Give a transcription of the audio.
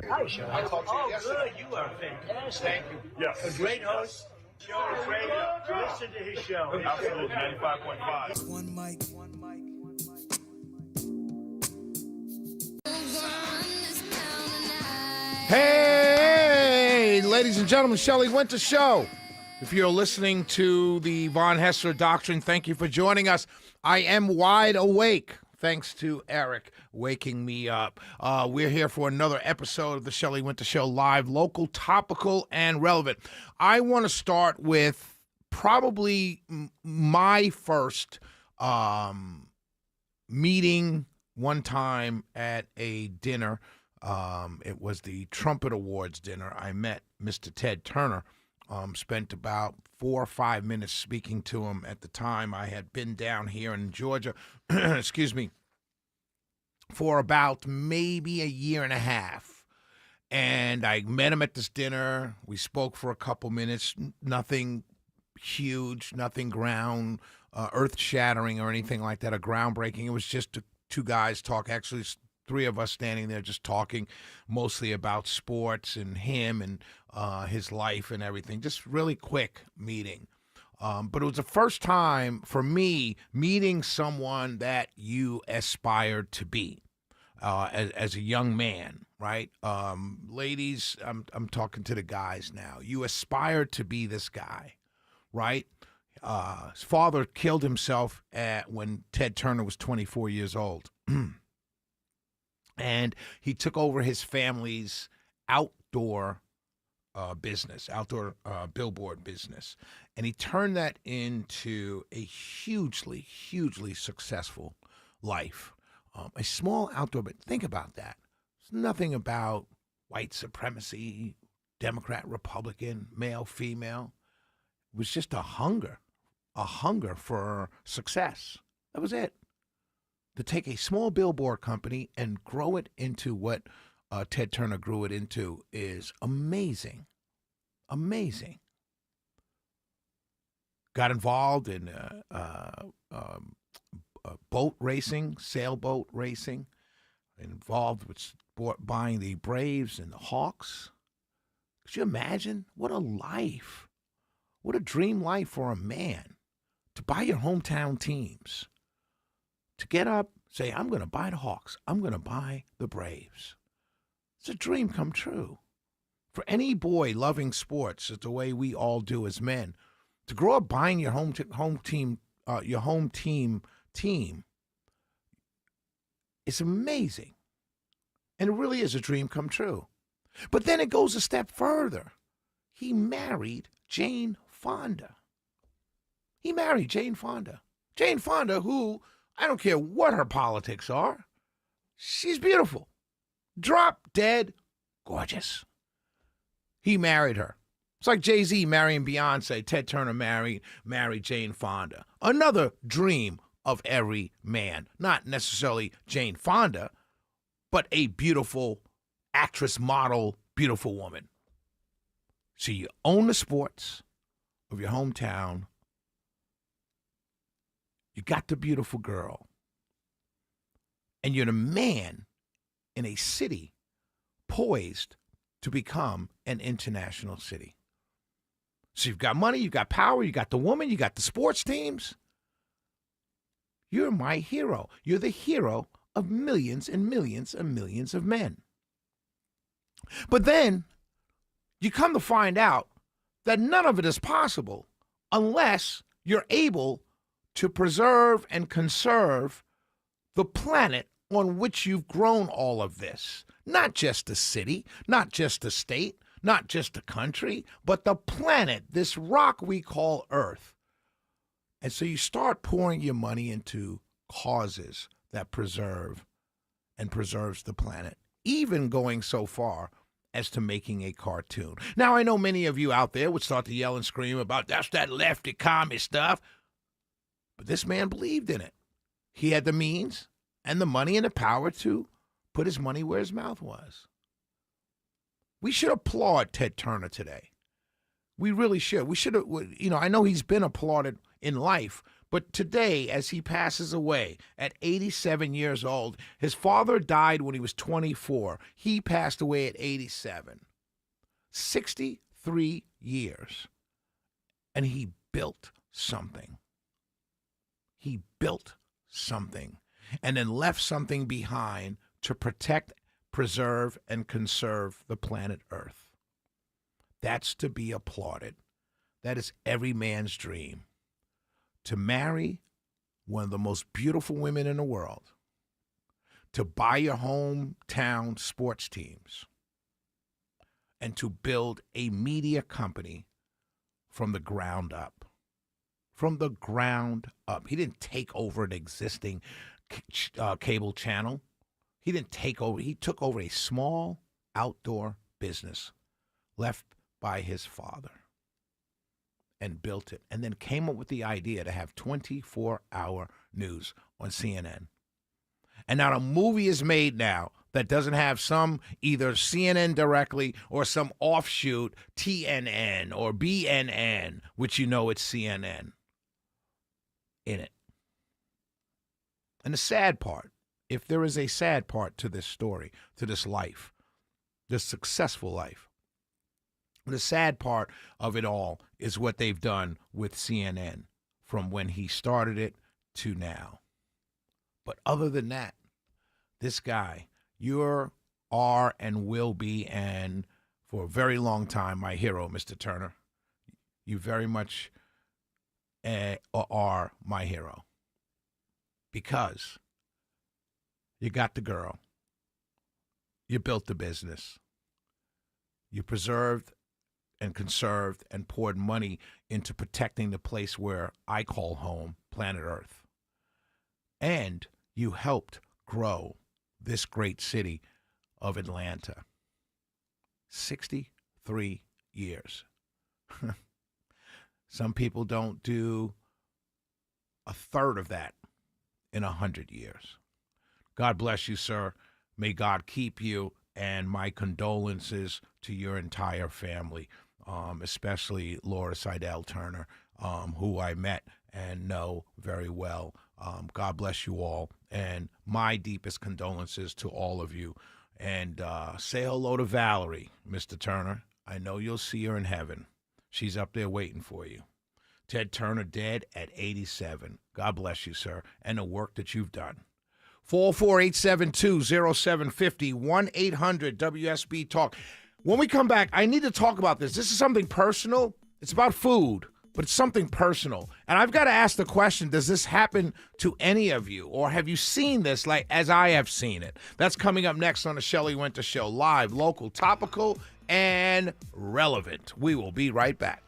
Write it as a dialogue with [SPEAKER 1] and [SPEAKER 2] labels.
[SPEAKER 1] Hi, Sean.
[SPEAKER 2] I talked to you yesterday.
[SPEAKER 1] Good. You are fantastic.
[SPEAKER 2] Thank you.
[SPEAKER 1] A great host. Show is radio. Listen to his show.
[SPEAKER 2] Absolutely, 95.5.
[SPEAKER 3] One mic.
[SPEAKER 4] Hey, ladies and gentlemen, Shelley Winter Show. If you're listening to the Von Hessler Doctrine, thank you for joining us. I am wide awake, thanks to Eric waking me up. We're here for another episode of the Shelley Winter Show, live, local, topical, and relevant. I want to start with probably my first meeting one time at a dinner. It was the Trumpet Awards dinner. I met Mr. Ted Turner, spent about 4 or 5 minutes speaking to him. At the time, I had been down here in Georgia, excuse me, for about maybe a year and a half. And I met him at this dinner. We spoke for a couple minutes, nothing huge, nothing earth-shattering or anything like that, or groundbreaking. It was just two guys talk, actually 3 of us standing there just talking mostly about sports and him and his life and everything. Just really quick meeting. But it was the first time for me meeting someone that you aspired to be as a young man, right? Ladies, I'm talking to the guys now. You aspired to be this guy, right? His father killed himself when Ted Turner was 24 years old. And he took over his family's outdoor business, outdoor billboard business. And he turned that into a hugely, hugely successful life. A small outdoor, but think about that. It's nothing about white supremacy, Democrat, Republican, male, female. It was just a hunger for success. That was it. To take a small billboard company and grow it into what Ted Turner grew it into is amazing. Amazing. Got involved in boat racing, sailboat racing, involved with buying the Braves and the Hawks. Could you imagine? What a life. What a dream life for a man to buy your hometown teams. To get up, say, I'm going to buy the Hawks. I'm going to buy the Braves. It's a dream come true. For any boy loving sports, it's the way we all do as men. To grow up buying your home team, it's amazing. And it really is a dream come true. But then it goes a step further. He married Jane Fonda. Jane Fonda, who, I don't care what her politics are, she's beautiful. Drop dead gorgeous. He married her. It's like Jay-Z marrying Beyonce. Ted Turner married Jane Fonda. Another dream of every man. Not necessarily Jane Fonda, but a beautiful actress, model, beautiful woman. So you own the sports of your hometown. You got the beautiful girl. And you're the man in a city poised to become an international city. So you've got money, you've got power, you got the woman, you got the sports teams. You're my hero. You're the hero of millions and millions and millions of men. But then you come to find out that none of it is possible unless you're able to preserve and conserve the planet on which you've grown all of this. Not just a city, not just a state, not just a country, but the planet, this rock we call Earth. And so you start pouring your money into causes that preserve and preserves the planet, even going so far as to making a cartoon. Now, I know many of you out there would start to yell and scream about that's that lefty commie stuff. But this man believed in it. He had the means and the money and the power to put his money where his mouth was. We should applaud Ted Turner today. We really should. We should have, I know he's been applauded in life, But today, as he passes away at 87 years old, his father died when he was 24. He passed away at 87. 63 years. And he built something. He built something and then left something behind to protect, preserve, and conserve the planet Earth. That's to be applauded. That is every man's dream. To marry one of the most beautiful women in the world, to buy your hometown sports teams, and to build a media company from the ground up. From the ground up. He didn't take over an existing cable channel. He didn't take over. He took over a small outdoor business left by his father and built it, and then came up with the idea to have 24-hour news on CNN. And now a movie is made now that doesn't have some either CNN directly or some offshoot TNN or BNN, which you know it's CNN, in it. And the sad part, if there is a sad part to this story, to this life, this successful life, the sad part of it all is what they've done with CNN from when he started it to now. But other than that, this guy, you are and will be, and for a very long time, my hero, Mr. Turner. You very much are my hero. Because you got the girl. You built the business. You preserved and conserved and poured money into protecting the place where I call home, planet Earth. And you helped grow this great city of Atlanta. 63 years. Some people don't do a third of that in 100 years. God bless you, sir. May God keep you, and my condolences to your entire family, especially Laura Seidel Turner, who I met and know very well. God bless you all, and my deepest condolences to all of you. And say hello to Valerie, Mr. Turner. I know you'll see her in heaven. She's up there waiting for you. Ted Turner dead at 87. God bless you, sir, and the work that you've done. 44872-0750, 1-800-WSB Talk. When we come back, I need to talk about this. This is something personal. It's about food, but it's something personal. And I've got to ask the question, does this happen to any of you? Or have you seen this like as I have seen it? That's coming up next on the Shelley Winter Show. Live, local, topical, and relevant. We will be right back.